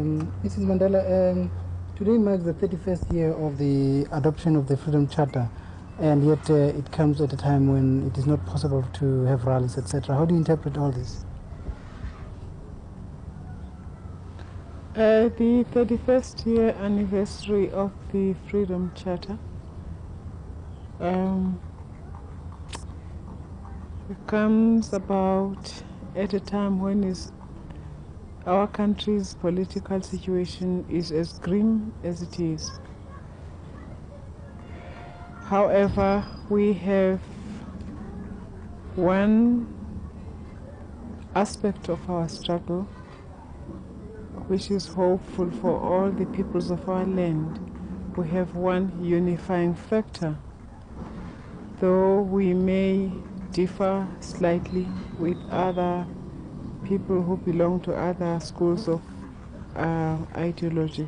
Mrs. Mandela, today marks the 31st year of the adoption of the Freedom Charter, and yet it comes at a time when it is not possible to have rallies, etc. How do you interpret all this? The 31st year anniversary of the Freedom Charter comes about at a time when our country's political situation is as grim as it is. However, we have one aspect of our struggle which is hopeful for all the peoples of our land. We have one unifying factor. Though we may differ slightly with other people who belong to other schools of ideology,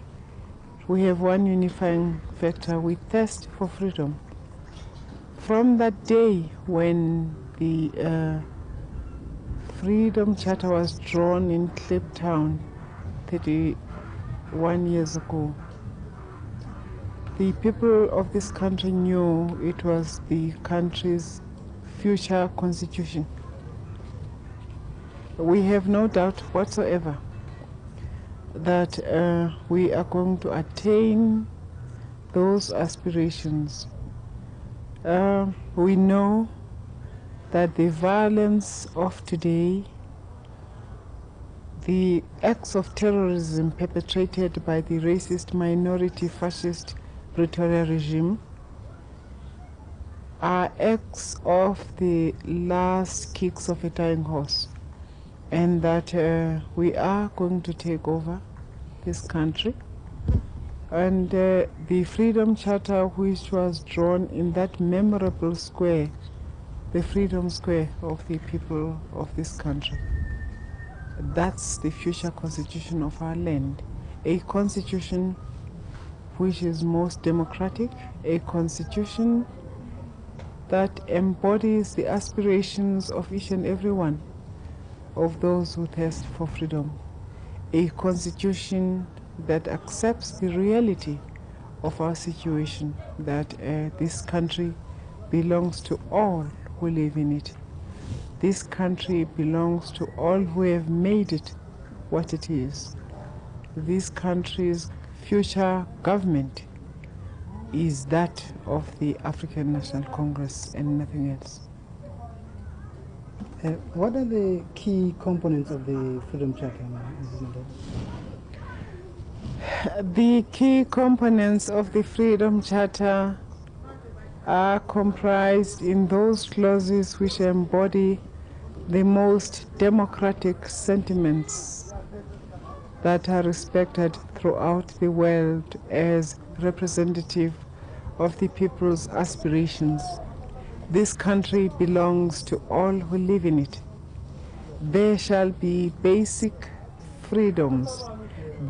we have one unifying factor. We thirst for freedom. From that day when the Freedom Charter was drawn in Kliptown 31 years ago, the people of this country knew it was the country's future constitution. We have no doubt whatsoever that we are going to attain those aspirations. We know that the violence of today, the acts of terrorism perpetrated by the racist minority fascist Pretoria regime, are acts of the last kicks of a dying horse, and that we are going to take over this country. And the Freedom Charter, which was drawn in that memorable square, the Freedom Square of the people of this country, that's the future constitution of our land. A constitution which is most democratic, a constitution that embodies the aspirations of each and every one of those who thirst for freedom, a constitution that accepts the reality of our situation, that this country belongs to all who live in it. This country belongs to all who have made it what it is. This country's future government is that of the African National Congress and nothing else. What are the key components of the Freedom Charter, Mrs. Mandela? The key components of the Freedom Charter are comprised in those clauses which embody the most democratic sentiments that are respected throughout the world as representative of the people's aspirations. This country belongs to all who live in it. There shall be basic freedoms.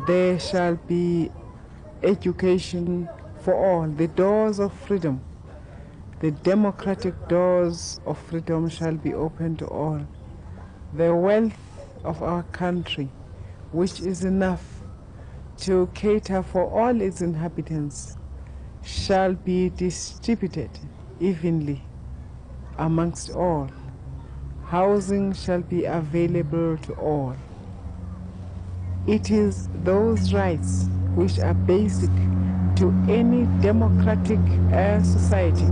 There shall be education for all, the doors of freedom. The democratic doors of freedom shall be open to all. The wealth of our country, which is enough to cater for all its inhabitants, shall be distributed evenly amongst all. Housing shall be available to all. It is those rights which are basic to any democratic society,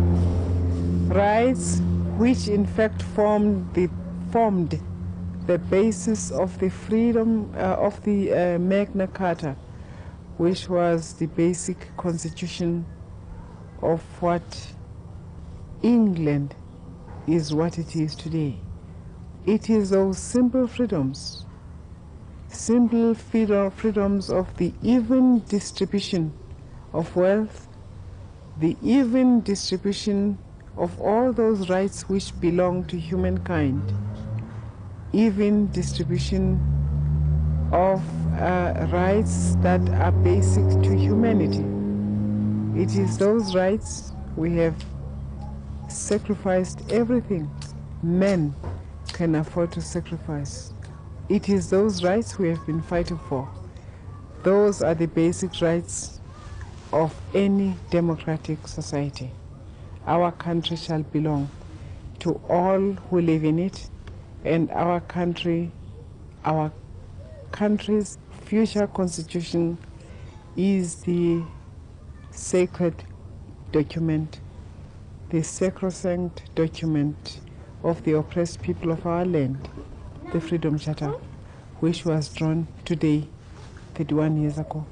rights which in fact formed the basis of the freedom of the Magna Carta, which was the basic constitution of what England is what it is today. It is those simple freedoms of the even distribution of wealth, the even distribution of all those rights which belong to humankind, even distribution of rights that are basic to humanity. It is those rights we have sacrificed everything men can afford to sacrifice. It is those rights we have been fighting for. Those are the basic rights of any democratic society. Our country shall belong to all who live in it, and our country's future constitution is the sacred document, the sacrosanct document of the oppressed people of our land, the Freedom Charter, which was drawn today, 31 years ago.